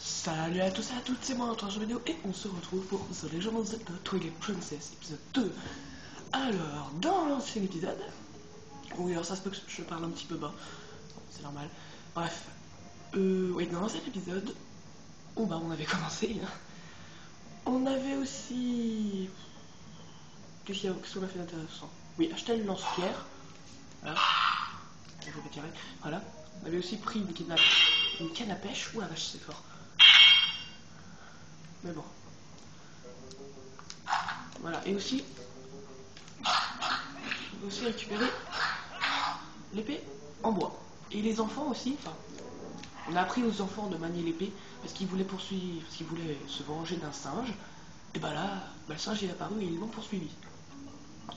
Salut à tous et à toutes, c'est moi dans vidéo et on se retrouve pour The Legend of Zelda Twilight Princess épisode 2. Alors, dans l'ancien épisode, oui alors ça se peut que je parle un petit peu bas, c'est normal, bref, oui dans l'ancien épisode, on avait commencé, hein. On avait aussi... Qu'est-ce qu'on a fait d'intéressant? Oui, acheter une lance-pierre, voilà, je vais tirer, voilà. On avait aussi pris une canne à pêche, ouh la vache c'est fort. Mais bon. Voilà, et aussi, on peut aussi récupérer l'épée en bois. Et les enfants aussi, enfin, on a appris aux enfants de manier l'épée parce qu'ils voulaient poursuivre, parce qu'ils voulaient se venger d'un singe. Et bah là, le singe est apparu et ils l'ont poursuivi.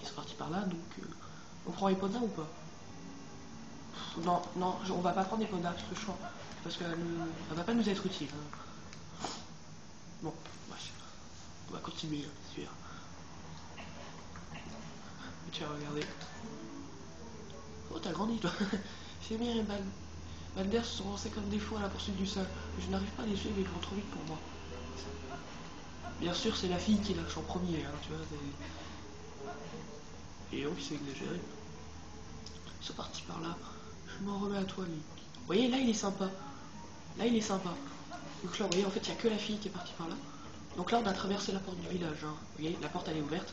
Ils sont partis par là, donc on prend Epona ou pas? Non, non, on va pas prendre Epona parce qu'elle va pas nous être utile. Hein. Bon, on va continuer, c'est sûr. Tiens, regardez. Oh, t'as grandi, toi. Fémir et Balder se sont lancés comme des fous à la poursuite du singe. Je n'arrive pas à les suivre, ils vont trop vite pour moi. Bien sûr, c'est la fille qui lâche en premier, hein, tu vois. Et donc, c'est exagéré. Ils sont partis par là. Je m'en remets à toi, Link. Vous voyez, là, il est sympa. Là, il est sympa. Donc là, vous voyez, en fait, il n'y a que la fille qui est partie par là. Donc là, on a traversé la porte du village. Hein. Vous voyez, la porte, elle est ouverte.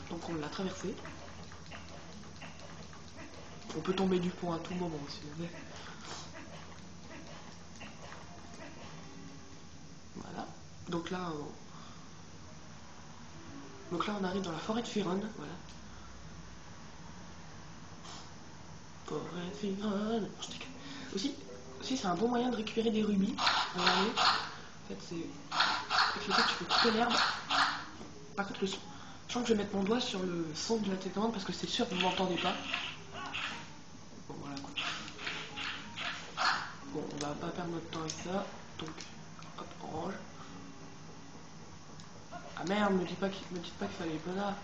Donc on l'a traversée. On peut tomber du pont à tout moment, si vous voulez. Voilà. Donc là, on arrive dans la forêt de Firon. Voilà. Forêt de Firon. Aussi, c'est un bon moyen de récupérer des rubis. Regardez. En fait, c'est... Avec le fait, tu peux couper l'herbe. Par contre, le son... Je sens que je vais mettre mon doigt sur le son de la télécommande parce que c'est sûr que vous m'entendez pas. Bon, voilà quoi. Bon, on va pas perdre notre temps avec ça. Donc, hop, orange. Ah merde, me dites pas qu'il fallait pas là.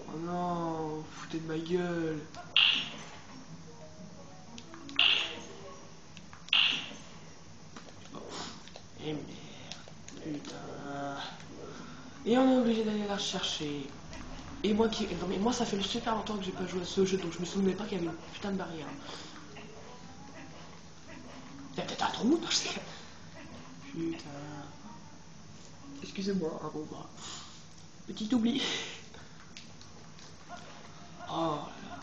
Oh non, vous foutez de ma gueule. Oh. Et merde, putain. Et on est obligé d'aller la chercher. Et moi qui... Non mais moi ça fait super longtemps que j'ai pas joué à ce jeu, donc je me souvenais pas qu'il y avait une putain de barrière. Il y a peut-être un trou, non, je sais. Putain. Excusez-moi, hein, bon bah. Petit oubli. Oh là là.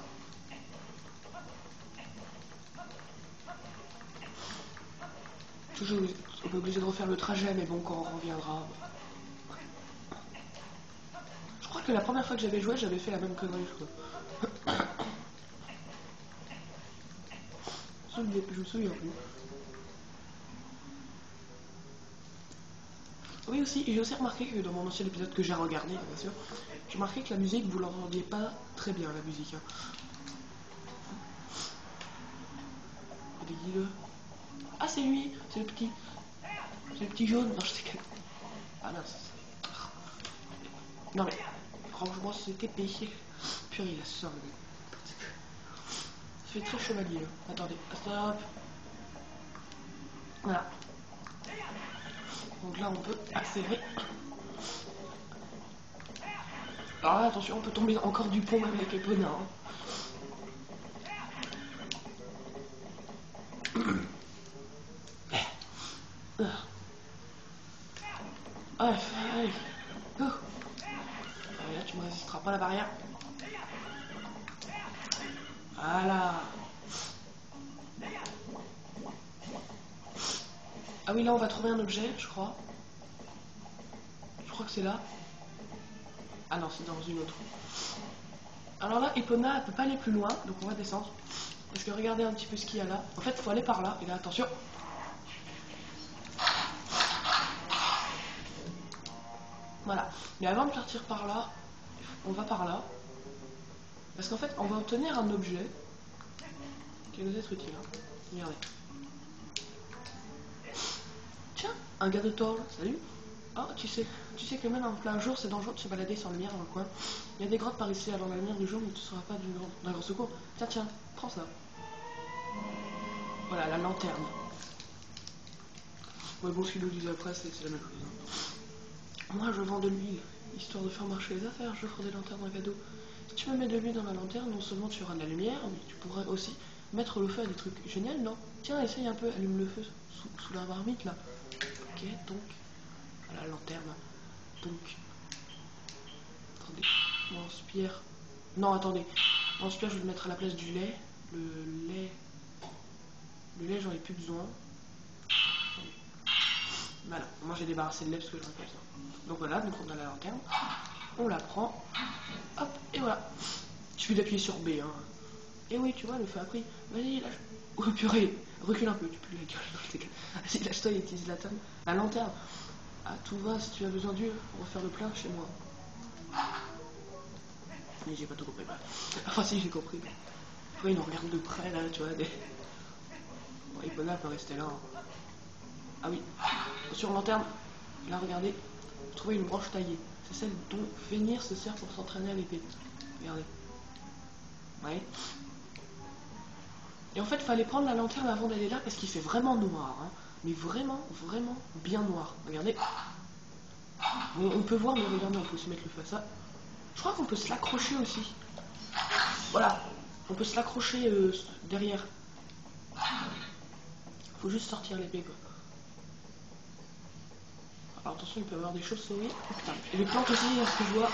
Toujours, on est obligé de refaire le trajet, mais bon, quand on reviendra. Je crois que la première fois que j'avais joué, j'avais fait la même connerie, je crois. Je me souviens plus. Oui aussi, j'ai aussi remarqué que dans mon ancien épisode que j'ai regardé, bien sûr, j'ai remarqué que la musique, vous l'entendiez pas très bien, la musique. Hein. Des guillemets. Ah c'est lui, c'est le petit jaune. Non, je sais que... Ah non, non mais, franchement, c'était payé. Purée, la somme. Ça fait très chevalier. Là. Attendez, stop. Voilà. Donc là, on peut accélérer. Alors là, attention, on peut tomber encore du pont même avec Epona. Hein. Allez, allez. Go. Allez, là, tu me résisteras pas à la barrière. Voilà. Ah oui, là, on va trouver un objet, je crois. Je crois que c'est là. Ah non, c'est dans une autre. Alors là, Epona, elle peut pas aller plus loin, donc on va descendre. Parce que regardez un petit peu ce qu'il y a là. En fait, il faut aller par là. Et là, attention. Voilà. Mais avant de partir par là, on va par là. Parce qu'en fait, on va obtenir un objet qui va nous être utile. Hein. Regardez. Tiens, un gars de tôle. Salut. Oh, tu sais que même en plein jour, c'est dangereux de se balader sans lumière dans le coin. Il y a des grottes par ici, alors la lumière du jour ne te sera pas d'un grand secours. Tiens, prends ça. Voilà, la lanterne. Ouais, bon, ce qu'ils nous disent après, c'est la même chose. Moi, je vends de l'huile, histoire de faire marcher les affaires. J'offre des lanternes en cadeau. Si tu me mets de l'huile dans ma lanterne, non seulement tu auras de la lumière, mais tu pourras aussi mettre le feu à des trucs géniaux, non? Tiens, essaye un peu, allume le feu sous la marmite, là. Ok, donc, à la lanterne. Donc, attendez, lance-pierre. Non, attendez. Lance-pierre, je vais le mettre à la place du lait. Le lait, j'en ai plus besoin. Voilà, moi j'ai débarrassé le lait parce que j'en ai pas besoin. Donc voilà, donc on a la lanterne. On la prend. Hop, et voilà. Il suffit d'appuyer sur B. Hein. Et oui, tu vois, le feu a pris. Vas-y, lâche. Oh purée, recule un peu, tu peux la gueule. Vas-y, lâche-toi et utilise la lanterne. Ah, tout va, si tu as besoin d'huile, refaire le plein chez moi. Mais j'ai pas tout compris. Bah. Enfin, si, j'ai compris. Ouais, ils nous regardent de près, là, tu vois. Bon, Epona peut rester là. Hein. Ah oui, sur lanterne, là, regardez, vous trouvez une branche taillée. C'est celle dont Fenrir se sert pour s'entraîner à l'épée. Regardez. Ouais. Et en fait, il fallait prendre la lanterne avant d'aller là parce qu'il fait vraiment noir. Hein. Mais vraiment, vraiment bien noir. Regardez. Bon, on peut voir, mais regardez, on peut se mettre le feu à ça. Je crois qu'on peut se l'accrocher aussi. Voilà. On peut se l'accrocher derrière. Faut juste sortir l'épée, quoi. Alors attention, il peut y avoir des chauves-souris. Oh, putain. Et les plantes aussi, à ce que je vois.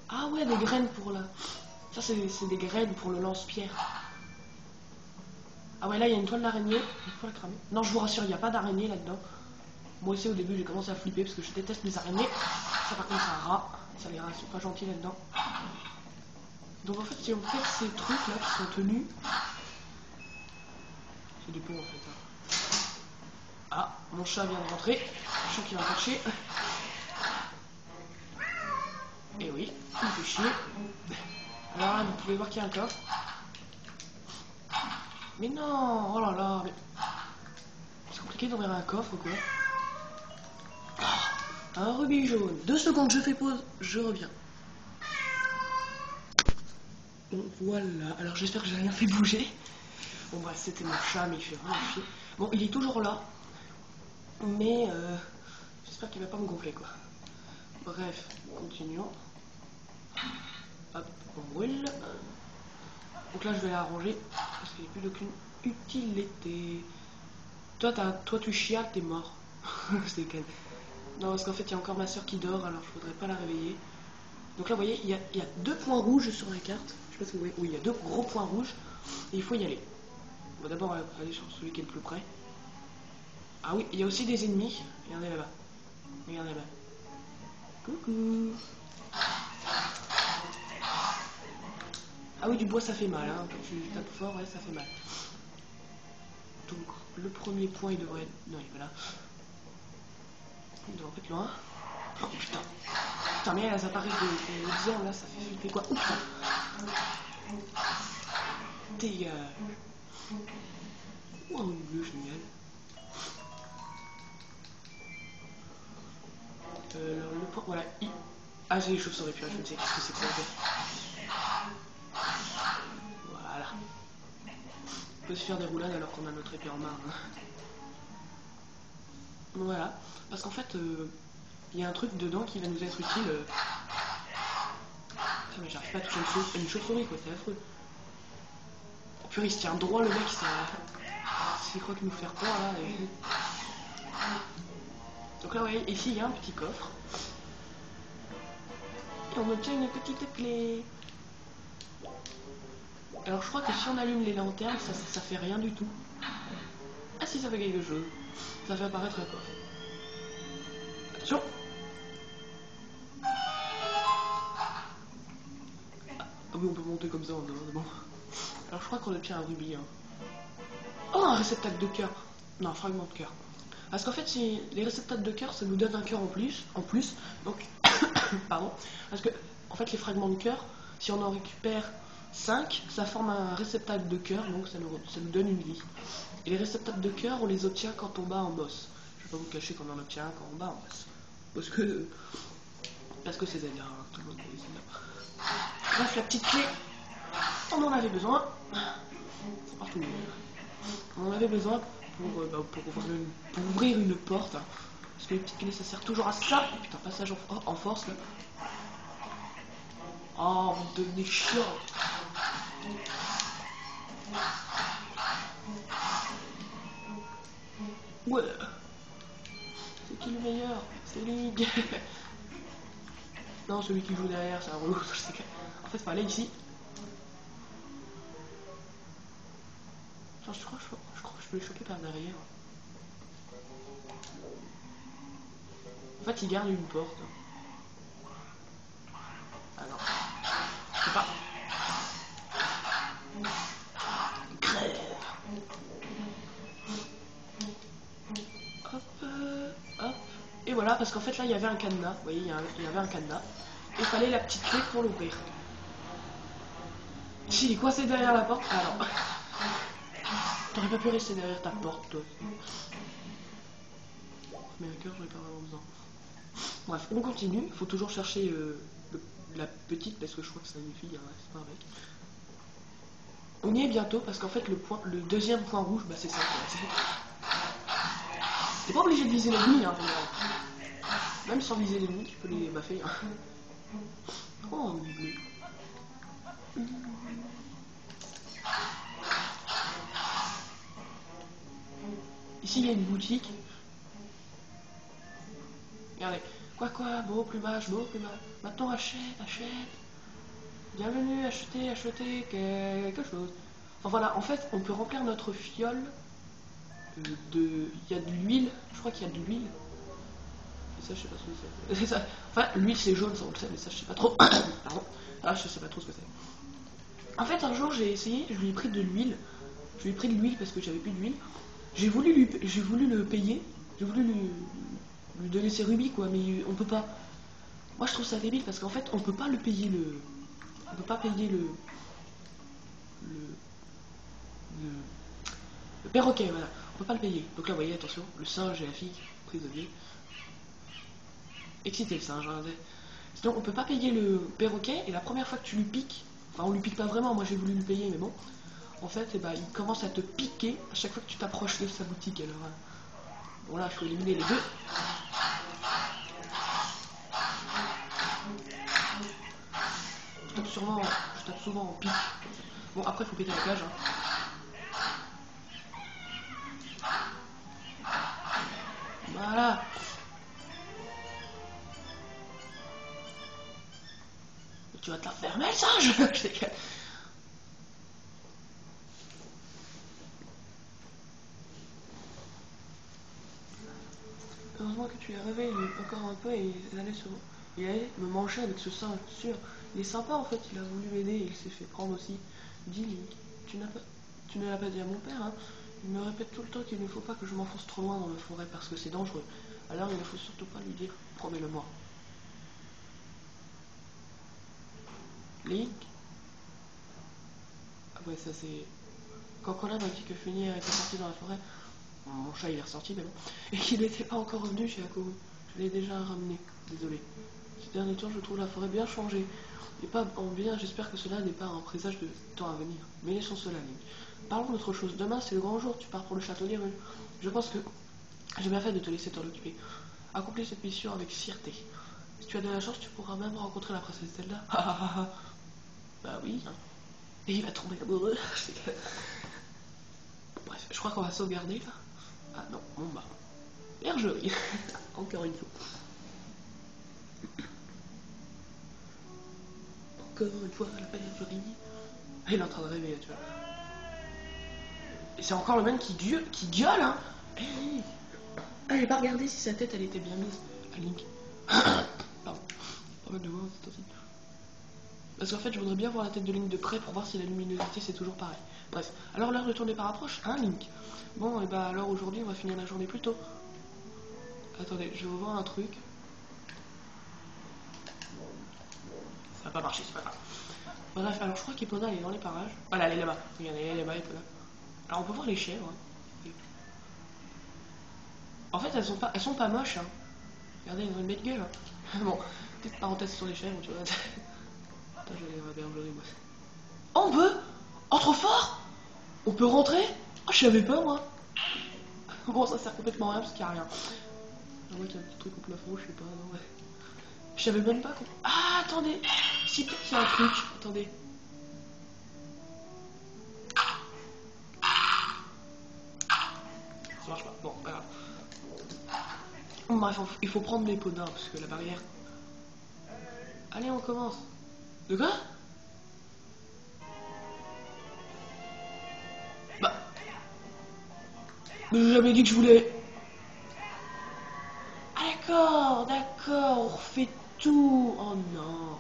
Ah ouais, des graines pour la... Ça, c'est des graines pour le lance-pierre. Ah ouais, là, il y a une toile d'araignée. Il faut la cramer. Non, je vous rassure, il n'y a pas d'araignée là-dedans. Moi aussi, au début, j'ai commencé à flipper parce que je déteste les araignées. Ça, par contre, c'est un rat. Ça, les rats, ils sont pas gentils là-dedans. Donc, en fait, si on fait ces trucs-là qui sont tenus... C'est du pont, en fait. Hein. Ah, mon chat vient de rentrer. Le chat qui va faire chier. Et oui, il fait chier. Alors là, vous pouvez voir qu'il y a un coffre. Mais non, oh là là, mais... C'est compliqué d'ouvrir un coffre, quoi. Un rubis jaune. 2 secondes, je fais pause, je reviens. Bon, voilà. Alors, j'espère que j'ai rien fait bouger. Bon, bref, c'était mon chat, mais il fait vraiment chier. Bon, il est toujours là. Mais, j'espère qu'il va pas me gonfler, quoi. Bref, continuons. Hop, on brûle. Donc là, je vais la ranger, parce qu'il n'y a plus d'aucune utilité. Toi, tu chiales, t'es mort. C'est quel... Non, parce qu'en fait, il y a encore ma soeur qui dort, alors je voudrais pas la réveiller. Donc là, vous voyez, il y a 2 points rouges sur la carte. Je sais pas si vous voyez. Oui, il y a 2 gros points rouges. Et il faut y aller. On va d'abord aller sur celui qui est le plus près. Ah oui, il y a aussi des ennemis. Regardez là-bas. Regardez là-bas. Coucou. Ah oui, du bois, ça fait mal. Hein. Quand tu tapes fort, ouais, ça fait mal. Donc, le premier point, il devrait être... Non, il est pas là. Il doit être loin. Oh putain. Putain, mais elles apparaissent de herbes là, ça fait flipper quoi. Oh putain. Dégage. Oh, un bleu, génial. Alors, le point, voilà. Ah, j'ai les chauves-souris, puis je ne sais qu'est-ce que c'est que ça. Voilà. On peut se faire des roulades alors qu'on a notre épée en main. Hein. Voilà. Parce qu'en fait, il y a un truc dedans qui va nous être utile. Putain, mais j'arrive pas à toucher une chauve-souris, quoi, c'est affreux. Oh purée, il se tient droit, le mec, ça... C'est quoi qui nous fait peur, là et... Donc là, vous voyez, ici, il y a un petit coffre. Et on obtient une petite clé. Alors, je crois que si on allume les lanternes, ça fait rien du tout. Ah si, ça fait quelque chose. Ça fait apparaître un coffre. Attention. Ah oui, on peut monter comme ça en dehors, bon. Alors, je crois qu'on obtient un rubis. Hein. Oh, un réceptacle de cœur. Non, un fragment de cœur. Parce qu'en fait, si les réceptacles de cœur, ça nous donne un cœur en plus. Donc, pardon. Parce que, en fait, les fragments de cœur, si on en récupère 5, ça forme un réceptacle de cœur, donc ça nous donne une vie. Et les réceptacles de cœur, on les obtient quand on bat en boss. Je vais pas vous cacher qu'on en obtient un quand on bat en boss. Parce que Parce que c'est Zelda, hein, tout le monde connaît Zelda. Bref, la petite clé, on en avait besoin. C'est partout. On en avait besoin pour ouvrir une porte. Hein. Parce que les petites clés, ça sert toujours à ça. Oh, putain, passage en force là. Oh, vous devenez chiant. Ouais. C'est qui le meilleur? C'est Link. Non, celui qui joue derrière, c'est un relou. En fait, faut aller ici. Genre, je crois que je peux les choper par derrière. En fait, il garde une porte. Alors, je sais pas. Crève. Hop, hop. Et voilà, parce qu'en fait, là, il y avait un cadenas. Vous voyez, il y avait un cadenas. Et il fallait la petite clé pour l'ouvrir. S'il est coincé derrière la porte, alors. T'aurais pas pu rester derrière ta porte, toi. Mais un cœur, j'aurais pas vraiment besoin. Bref, on continue. Il faut toujours chercher la petite, parce que je crois que c'est une fille, hein, c'est pas un mec. On y est bientôt, parce qu'en fait, le deuxième point rouge, bah c'est ça. T'es pas obligé de viser l'ennemi, hein. Même sans viser l'ennemi, tu peux les baffer. Hein. Oh, bleu. Ici, il y a une boutique. Regardez. Quoi, beau plumage, Maintenant, achète. Bienvenue, achetez quelque chose. Enfin voilà, en fait, on peut remplir notre fiole de... Il y a de l'huile, je crois qu'il y a de l'huile. Et ça, je sais pas ce que c'est. Enfin, l'huile, c'est jaune, ça on le sait, mais ça, je sais pas trop. Pardon. Ah, je sais pas trop ce que c'est. En fait, un jour, j'ai essayé, je lui ai pris de l'huile. Je lui ai pris de l'huile parce que j'avais plus d'huile. J'ai voulu le payer. J'ai voulu lui donner ses rubis, quoi, mais on peut pas. Moi, je trouve ça débile parce qu'en fait, on peut pas le payer on peut pas payer le perroquet, voilà. On peut pas le payer. Donc là, vous voyez, attention, le singe et la fille prisonniers. Excité le singe, hein. Sinon, on peut pas payer le perroquet et la première fois que tu lui piques, enfin, on lui pique pas vraiment, moi j'ai voulu lui payer, mais bon. En fait, eh ben, il commence à te piquer à chaque fois que tu t'approches de sa boutique. Alors, bon là, il faut éliminer les deux. Je tape souvent en pique. Bon, après, il faut péter la cage. Hein. Voilà. Tu vas te la fermer, ça, je Heureusement que tu l'as réveillé encore un peu et il allait me manger avec ce singe, sûr. Il est sympa en fait, il a voulu m'aider et il s'est fait prendre aussi. Dis Link, tu ne l'as pas dit à mon père, hein. Il me répète tout le temps qu'il ne faut pas que je m'enfonce trop loin dans la forêt parce que c'est dangereux. Alors il ne faut surtout pas lui dire, promets-le-moi. Link? Ah ouais, ça c'est... Quand Colin m'a dit que Funny était parti dans la forêt, mon chat il est ressorti mais bon, et qu'il n'était pas encore revenu, j'ai accouru. Je l'ai déjà ramené, désolé. Ces derniers temps, je trouve la forêt bien changée. Et pas en bien, j'espère que cela n'est pas un présage de temps à venir. Mais laissons cela, Link. Parlons d'autre chose. Demain, c'est le grand jour, tu pars pour le château d'Hyrule. Je pense que j'ai bien fait de te laisser t'en occuper. Accomplis cette mission avec fierté. Si tu as de la chance, tu pourras même rencontrer la princesse Zelda. Bah oui. Hein. Et il va tomber amoureux. Bref, je crois qu'on va sauvegarder là. Ah non, bon bah. Bergerie. Encore une fois. Encore une fois, la bergerie. Il est en train de rêver, tu vois. Et c'est encore le même qui gueule, hein. Hey. Ah, j'ai pas regardé si sa tête elle était bien mise à Link. Pardon. Pas mal de voix, c'est aussi. Parce qu'en fait, je voudrais bien voir la tête de Link de près pour voir si la luminosité c'est toujours pareil. Bref, alors l'heure de ton départ approche, hein Link? Bon, et bah alors aujourd'hui on va finir la journée plus tôt. Attendez, je vais vous voir un truc. Ça va pas marcher, c'est pas grave. Bref, alors je crois qu'Epona elle est dans les parages. Voilà, elle est là-bas. Regardez, elle est là-bas, Epona. Alors on peut voir les chèvres. Hein. En fait, elles sont pas moches. Hein. Regardez, elles ont une belle gueule. Hein. Bon, petite parenthèse sur les chèvres, tu vois. Putain, j'avais bien joli, moi. Oh, on peut. Oh, trop fort. On peut rentrer. Oh, je savais pas, moi. Bon, ça sert complètement à rien, parce qu'il n'y a rien. Je vois qu'il y a un petit truc au plafond, je sais pas, non, ouais. Je savais même pas qu'on... Ah, attendez. Si, peut-être qu'il y a un truc. Attendez. Ça marche pas. Bon, voilà. Bref, il faut prendre les pots d'or, parce que la barrière... Allez, on commence. De quoi? Bah... Mais j'ai jamais dit que je voulais... Ah, d'accord, d'accord, on refait tout. Oh non.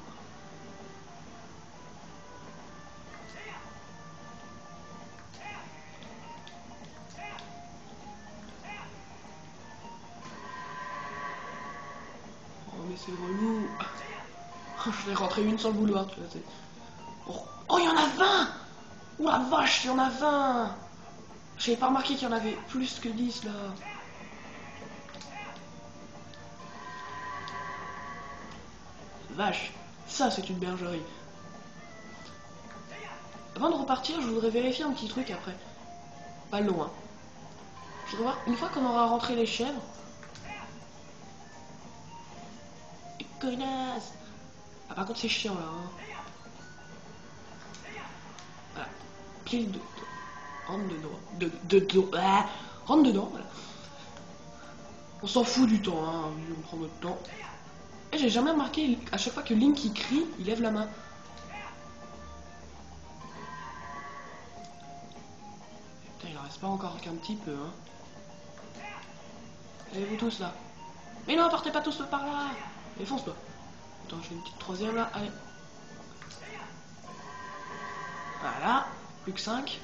Oh, mais c'est relou. Je vais rentrer une sans le vouloir, tu vois. Oh, il y en a 20. Ouh la vache, il y en a 20. J'avais pas remarqué qu'il y en avait plus que 10 là. Vache, ça c'est une bergerie. Avant de repartir, je voudrais vérifier un petit truc après. Pas loin. Je voudrais voir, une fois qu'on aura rentré les chèvres... Et connasse. Ah par contre c'est chiant là. Hein. Voilà. Pile de... Rentre dedans. Ah, rentre dedans, voilà. On s'en fout du temps, hein. On prend notre temps. Et j'ai jamais remarqué, à chaque fois que Link il crie, il lève la main. Putain, il en reste pas encore qu'un petit peu, hein. Allez, vous tous là. Mais non, partez pas tous par là. Mais fonce-toi. Attends, j'ai une petite troisième là. Allez. Voilà. Plus que 5.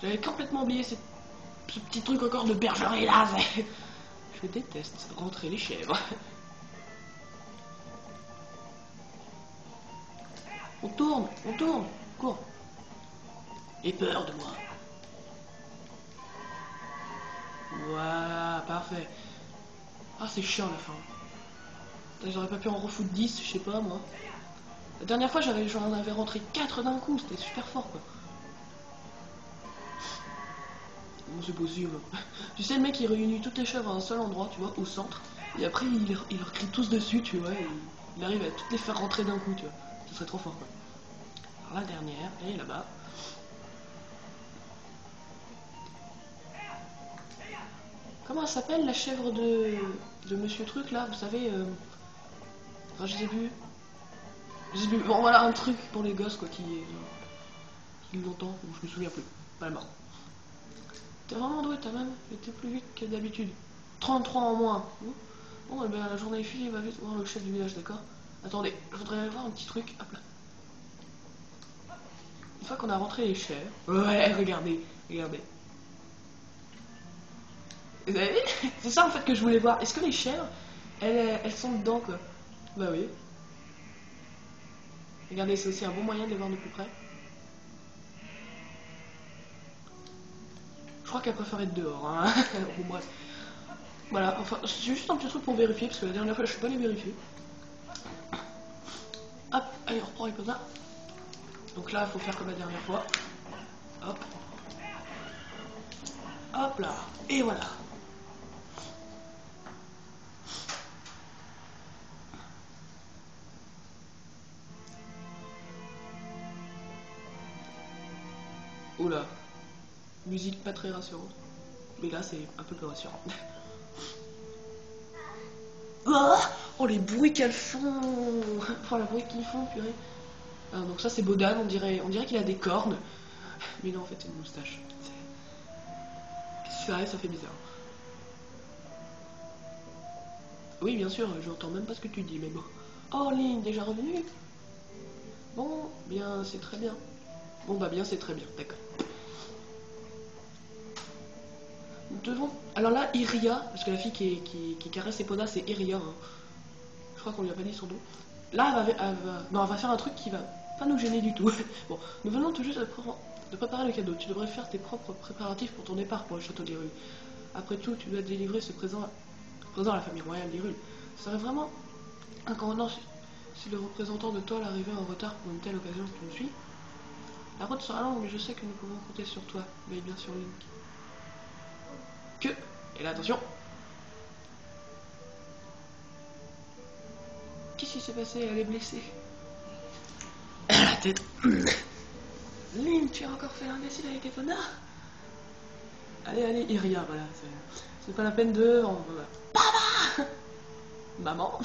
J'avais complètement oublié ce petit truc encore de bergerie là. Je déteste rentrer les chèvres. On tourne, cours. Aie peur de moi. Voilà, parfait. Ah, c'est chiant la fin. J'aurais pas pu en refoutre 10, je sais pas moi. La dernière fois, j'en avais rentré 4 d'un coup, c'était super fort quoi. Bon, c'est possible. Tu sais, le mec il réunit toutes les chèvres à un seul endroit, tu vois, au centre. Et après, il leur crie tous dessus, tu vois. Et il arrive à toutes les faire rentrer d'un coup, tu vois. Ce serait trop fort quoi. Alors la dernière, elle est là-bas. Comment elle s'appelle la chèvre de Monsieur Truc là, vous savez enfin, je sais plus. Je sais plus. Bon voilà un truc pour les gosses quoi qui l'entend, je me souviens plus. Pas le mort. T'es vraiment doué, t'as même été plus vite que d'habitude. 33 en moins. Bon eh ben la journée est finie, il va vite voir le chef du village, d'accord? Attendez, je voudrais aller voir un petit truc. Hop là. Une fois qu'on a rentré les chèvres. Ouais, regardez, regardez. Vous avez vu? C'est ça en fait que je voulais voir. Est-ce que les chèvres, elles sont dedans quoi? Bah oui. Regardez, c'est aussi un bon moyen de les voir de plus près. Je crois qu'elle préfère être dehors. Hein. Bon bref. Voilà, enfin, c'est juste un petit truc pour vérifier, parce que la dernière fois je suis pas allé vérifier. Hop, allez on reprend les posa. Donc là, il faut faire comme la dernière fois. Hop. Hop là. Et voilà. Oula. Musique pas très rassurante. Mais là, c'est un peu plus rassurant. Oh, les bruits qu'elles font. Oh, le bruit qu'ils font, purée. Ah, donc ça, c'est Bodan. On dirait qu'il a des cornes. Mais non, en fait, c'est une moustache. Ça fait bizarre. Oui, bien sûr, j'entends même pas ce que tu dis, mais bon. Oh, Link, déjà revenu? Bon, bien, c'est très bien. Bon, bah bien, c'est très bien, d'accord. Nous devons... Alors là, Iria, parce que la fille qui caresse ses podas, c'est Iria. Hein. Je crois qu'on lui a pas dit son nom. Là, non, elle va faire un truc qui va pas nous gêner du tout. Bon, nous venons tout juste de préparer le cadeau. Tu devrais faire tes propres préparatifs pour ton départ pour le château des rues. Après tout, tu dois délivrer ce présent présent à la famille royale d'Hyrule. Ce serait vraiment incommodant si le représentant de Toll arrivait en retard pour une telle occasion que tu me suis. La route sera longue, mais je sais que nous pouvons compter sur toi. Veille bien sur Link. Et là, attention. Qu'est-ce qui s'est passé? Elle est blessée. La tête. Link, tu as encore fait l'imbécile avec Epona. Allez, Iria, voilà. C'est pas la peine de... Papa. Maman.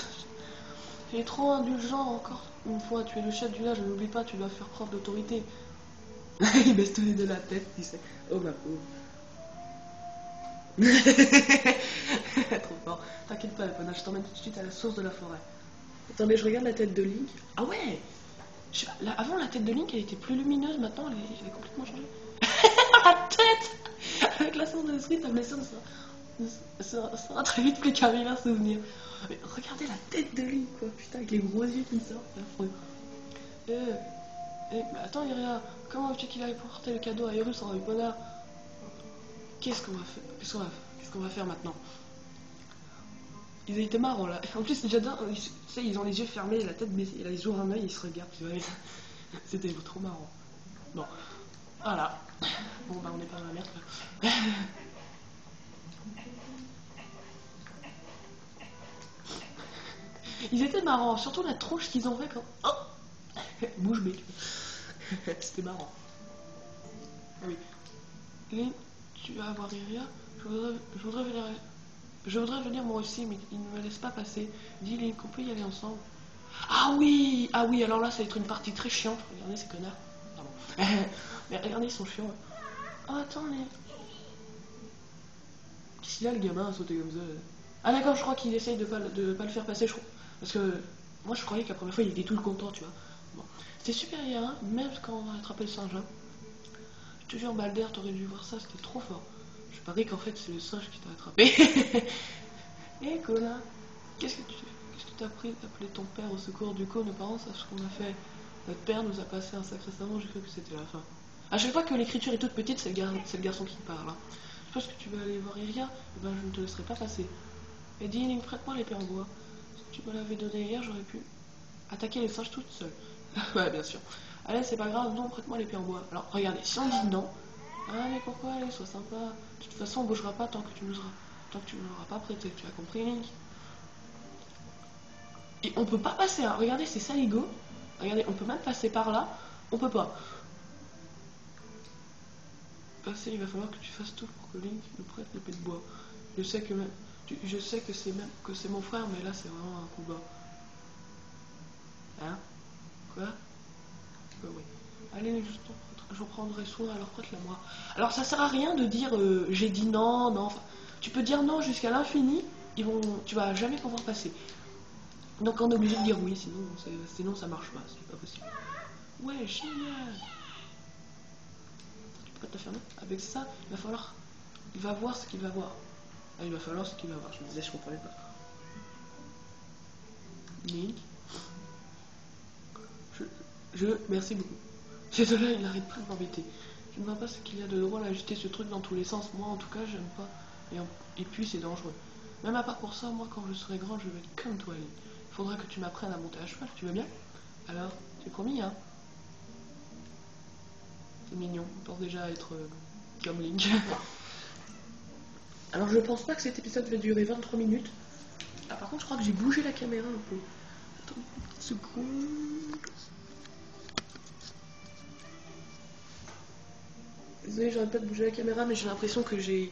Tu es trop indulgent encore une fois. Tu es le chef du village, n'oublie pas, tu dois faire preuve d'autorité. Il baisse tous les deux la tête, tu sais. Oh ma pauvre. Trop fort. T'inquiète pas, Epona, je t'emmène tout de suite à la source de la forêt. Attendez, je regarde la tête de Link. Ah ouais, avant la tête de Link elle était plus lumineuse, maintenant elle est complètement changée. La tête. Avec la source de l'esprit, ta blessure sera très vite plus qu'un vilain souvenir. Mais regardez la tête de Link quoi, putain, avec les gros yeux qui sortent, c'est affreux. Mais attends Iria, comment veux-tu qu'il aille porter le cadeau à Hyrule sans Epona? Qu'est-ce qu'on va faire? Qu'est-ce qu'on va faire maintenant? Ils étaient marrants là. En plus, j'adore, tu sais, ils ont les yeux fermés, la tête baissée, il a les yeux en œil, ils se regardent. C'était trop marrant. Bon, voilà. Bon, bah, on est pas dans la merde là. Ils étaient marrants, surtout la tronche qu'ils ont fait quand. Oh. Bouge bée. C'était marrant. Oui. Et tu vas voir Iria. Je voudrais venir moi aussi, mais il ne me laisse pas passer. Dis Link, on peut y aller ensemble. Ah oui, alors là ça va être une partie très chiante. Regardez ces connards. Pardon. Mais regardez, ils sont chiants. Oh attends, mais... Qu'est-ce qu'il a le gamin à sauter comme ça? Ah d'accord, je crois qu'il essaye de pas le faire passer, je crois. Parce que moi je croyais que la première fois il était tout le content, tu vois. Bon. C'était super hier, hein, même quand on a attrapé le singe. Hein. Je te jure, Balder, t'aurais dû voir ça, c'était trop fort. Je parie qu'en fait c'est le singe qui t'a attrapé. Eh Colin, qu'est-ce que t'as pris d'appeler ton père au secours? Du coup, nos parents savent ce qu'on a fait. Notre père nous a passé un sacré savon, j'ai cru que c'était la fin. À chaque fois que l'écriture est toute petite, c'est le garçon qui parle. Hein. Je pense que tu vas aller voir Iria, et ben je ne te laisserai pas passer. Et dis, Link, prête-moi l'épée en bois. Si tu me l'avais donné hier, j'aurais pu attaquer les singes toute seule. Ouais, bien sûr. Allez, c'est pas grave, non, prête-moi l'épée en bois. Alors, regardez, si on dit non, ah mais pourquoi, allez, sois sympa. De toute façon, on bougera pas tant que tu nous l'auras pas prêté, tu as compris, Link? Et on peut pas passer, hein. Regardez, c'est Saligo. Regardez, on peut même passer par là. On peut pas. Passer, il va falloir que tu fasses tout pour que Link nous prête l'épée de bois. Je sais que c'est mon frère, mais là c'est vraiment un coup bas. Hein? Quoi? Bah oui. Allez, je prendrai soin, alors prête-la moi. Alors ça sert à rien de dire j'ai dit non, non. Enfin, tu peux dire non jusqu'à l'infini, tu vas jamais pouvoir passer. Donc on est obligé de dire oui, sinon ça marche pas, c'est pas possible. Ouais, génial. Tu peux pas te fermer. Avec ça, il va voir ce qu'il va voir. Ah, il va falloir ce qu'il va voir. Je me disais, je comprenais pas. Link. Merci beaucoup. C'est là, il n'arrête pas de m'embêter. Je ne vois pas ce qu'il y a de drôle à agiter ce truc dans tous les sens. Moi, en tout cas, j'aime pas. Et puis, c'est dangereux. Même à part pour ça, moi, quand je serai grand, je vais être comme toi, Link. Il faudra que tu m'apprennes à monter à cheval. Tu veux bien? Alors, c'est promis, hein? C'est mignon. On pense déjà à être comme Link. Alors, je pense pas que cet épisode va durer 23 minutes. Ah, par contre, je crois que j'ai bougé la caméra un peu. Attends une petite seconde. Désolé, j'arrête pas de bouger la caméra, mais j'ai l'impression que j'ai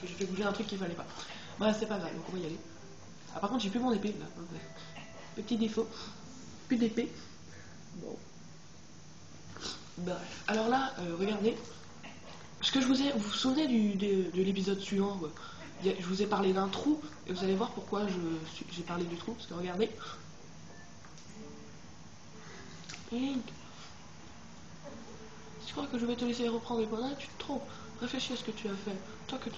fait bouger un truc qu'il fallait pas. Bref, c'est pas grave, donc on va y aller. Ah, par contre, j'ai plus mon épée là. Petit défaut. Plus d'épée. Bon. Bref. Alors là, regardez. Ce que vous vous souvenez de l'épisode suivant, je vous ai parlé d'un trou, et vous allez voir pourquoi j'ai parlé du trou. Parce que regardez. Link. Si tu crois que je vais te laisser reprendre les points, tu te trompes. Réfléchis à ce que tu as fait. Tant que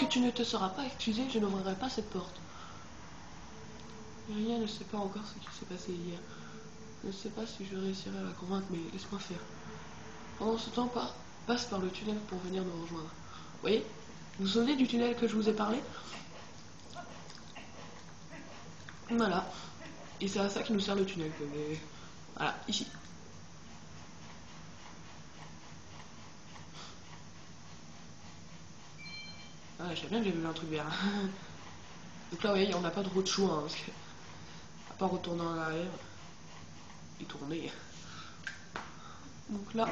tu ne te seras pas excusé, je n'ouvrirai pas cette porte. Rien ne sait pas encore ce qui s'est passé hier. Je ne sais pas si je réussirai à la convaincre, mais laisse-moi faire. Pendant ce temps, passe par le tunnel pour venir nous rejoindre. Vous voyez? Vous vous souvenez du tunnel que je vous ai parlé? Voilà. Et c'est à ça qui nous sert le tunnel. Mais... Voilà, ici. Ah, je sais bien que j'ai vu un truc vert. Donc là, oui, on n'a pas trop de choix. Hein, parce que... À part retourner en arrière. Et tourner. Donc là...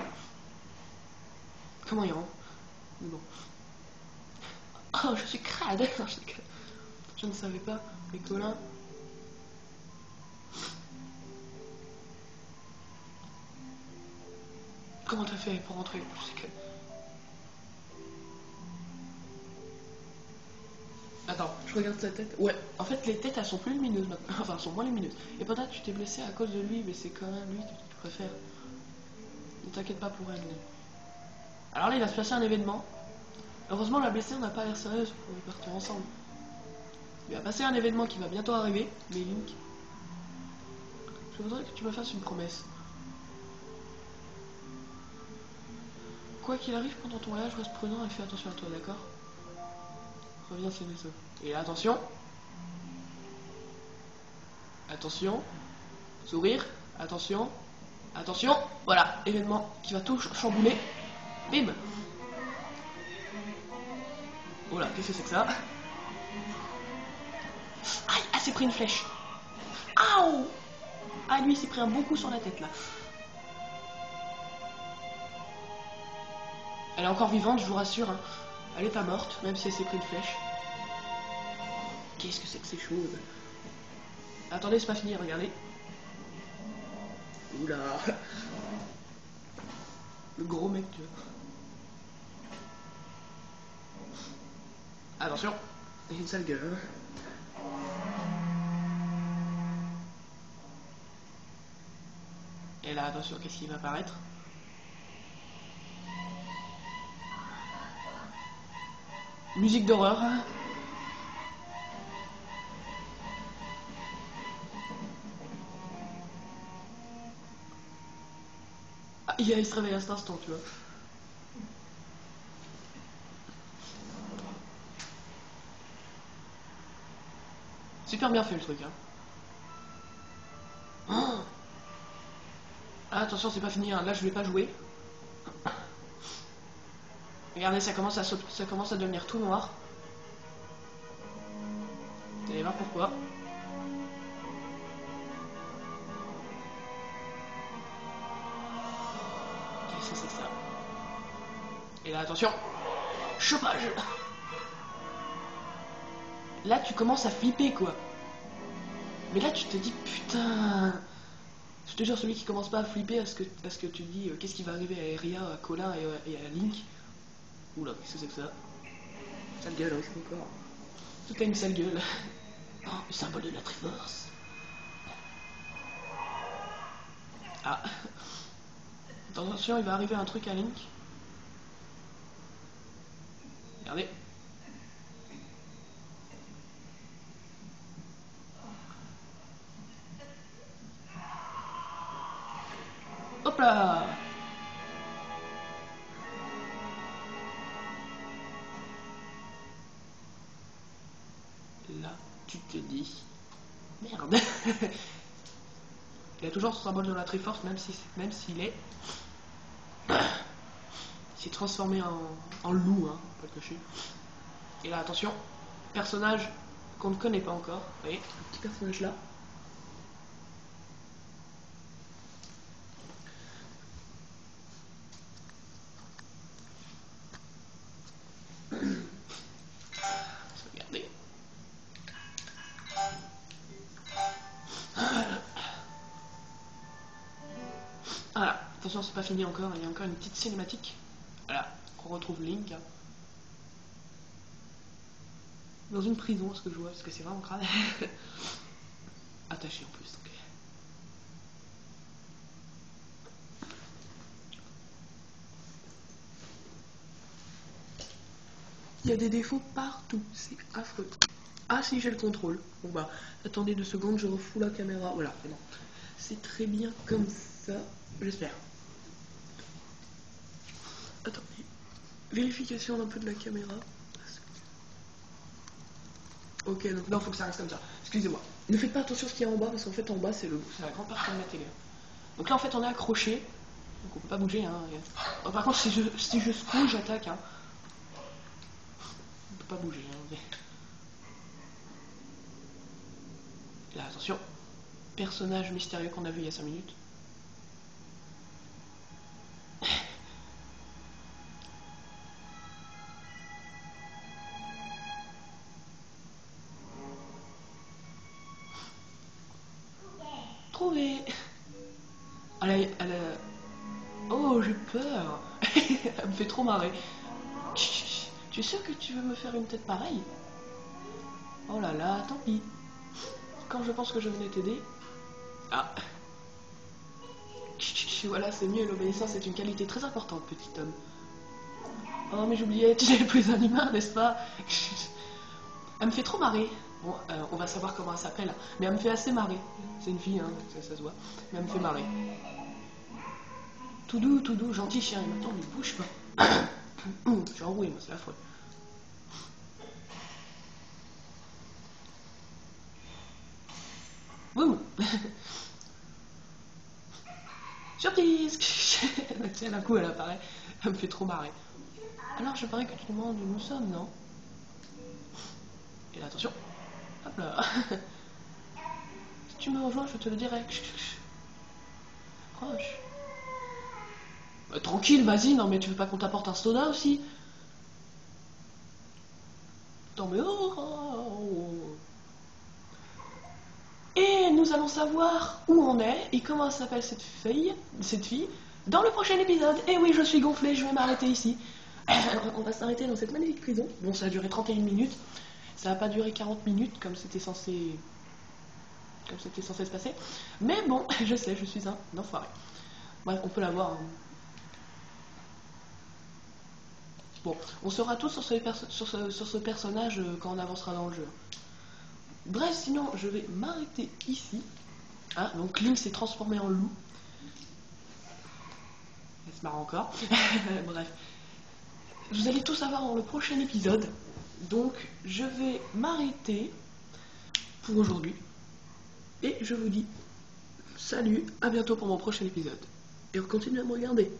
Comment il rentre? Bon. Oh, je suis crade. Je ne savais pas. Mais Colin... Comment t'as fait pour rentrer? Je sais que... Attends, je regarde sa tête. Ouais, en fait, les têtes, elles sont plus lumineuses maintenant. Enfin, elles sont moins lumineuses. Et peut-être tu t'es blessé à cause de lui, mais c'est quand même lui que tu préfères. Ne t'inquiète pas pour elle. Alors là, il va se passer un événement. Heureusement, la blessée, on n'a pas l'air sérieuse. On est partis ensemble. Il va passer un événement qui va bientôt arriver. Mais Link, je voudrais que tu me fasses une promesse. Quoi qu'il arrive pendant ton voyage, reste prudent et fais attention à toi, d'accord? Reviens, c'est les œufs. Et attention. Attention. Sourire. Attention. Attention. Voilà, événement qui va tout chambouler. Bim. Oh là, qu'est-ce que c'est que ça? Aïe, elle s'est pris une flèche. Aouh. Ah, lui, il s'est pris un bon coup sur la tête, là. Elle est encore vivante, je vous rassure. Hein. Elle est pas morte, même si elle s'est pris une flèche. Qu'est-ce que c'est que ces choses? Attendez, c'est pas fini, regardez. Oula. Le gros mec, tu vois. Attention. Une sale gueule. Et là, attention, qu'est-ce qui va apparaître? Musique d'horreur. Ah, il se réveille à cet instant, tu vois. Super bien fait le truc, hein. Oh, ah, attention, c'est pas fini, hein. Là je vais pas jouer. Regardez, ça commence à devenir tout noir. Vous allez voir pourquoi. Qu'est-ce que c'est que ça? Et là, attention. Chauffage. Là, tu commences à flipper, quoi. Mais là, tu te dis, putain... Je te jure, celui qui commence pas à flipper à ce que tu dis, qu'est-ce qui va arriver à Eria, à Colin et à Link. Oula, qu'est-ce que c'est que ça? Sale gueule, hein, c'est encore. Tout a une sale gueule. Oh, le symbole de la Triforce. Ah. Attention, il va arriver un truc à Link. Regardez. Hop là. Là, tu te dis... Merde. Il a toujours son symbole de la Triforce, même s'il est... Il s'est transformé en loup, hein, pas le cacher. Et là, attention, personnage qu'on ne connaît pas encore. Vous voyez, le petit personnage là. Regardez. Voilà, attention, c'est pas fini encore, il y a encore une petite cinématique. Voilà, on retrouve Link. Hein. Dans une prison, ce que je vois, parce que c'est vraiment grave. Attaché en plus, donc. Il y a des défauts partout, c'est affreux. Ah si, j'ai le contrôle. Bon bah, attendez 2 secondes, je refous la caméra. Voilà, c'est bon. C'est très bien comme ça, j'espère. Attendez, vérification d'un peu de la caméra. Parce Ok, donc non, faut que ça reste comme ça. Excusez-moi. Ne faites pas attention à ce qu'il y a en bas, parce qu'en fait, en bas, c'est la grande partie de la télé. Donc là, en fait, on est accroché. Donc on peut pas bouger. Hein. Oh, par contre, si je secoue, j'attaque. Hein. On peut pas bouger. Hein. Là, attention. Personnage mystérieux qu'on a vu il y a 5 minutes. Trouvé. Oh, j'ai peur. Elle me fait trop marrer. Tu es sûr que tu veux me faire une tête pareille? Oh là là, tant pis. Quand je pense que je venais t'aider... Ah. Voilà, c'est mieux, l'obéissance est une qualité très importante, petit homme. Oh, mais j'oubliais, tu n'es plus un humain, n'est-ce pas? Elle me fait trop marrer. Bon, on va savoir comment elle s'appelle, mais elle me fait assez marrer. C'est une fille, hein, ça se voit. Mais elle me fait marrer. Tout doux, gentil chien. Et maintenant, ne bouge pas. Je suis enroué, moi, c'est affreux. Boum. Surprise. Tiens, d'un coup, elle apparaît. Elle me fait trop marrer. Alors, je parie que tu demandes où nous sommes, non? Et là, attention. Hop là. Si tu me rejoins, je te le dirai. Proche. Tranquille, vas-y, non mais tu veux pas qu'on t'apporte un soda aussi? Non mais oh. Et nous allons savoir où on est et comment s'appelle cette fille dans le prochain épisode. Et oui, je suis gonflée, je vais m'arrêter ici. On va s'arrêter dans cette magnifique prison. Bon, ça a duré 31 minutes. Ça n'a pas duré 40 minutes comme c'était censé se passer. Mais bon, je sais, je suis un enfoiré. Bref, on peut la voir. Hein. Bon, on saura tout sur ce personnage quand on avancera dans le jeu. Bref, sinon, je vais m'arrêter ici. Hein, donc Link s'est transformé en loup. Ça se marre encore. Bref. Vous allez tout savoir dans le prochain épisode. Donc, je vais m'arrêter pour aujourd'hui. Et je vous dis salut, à bientôt pour mon prochain épisode. Et on continue à me regarder.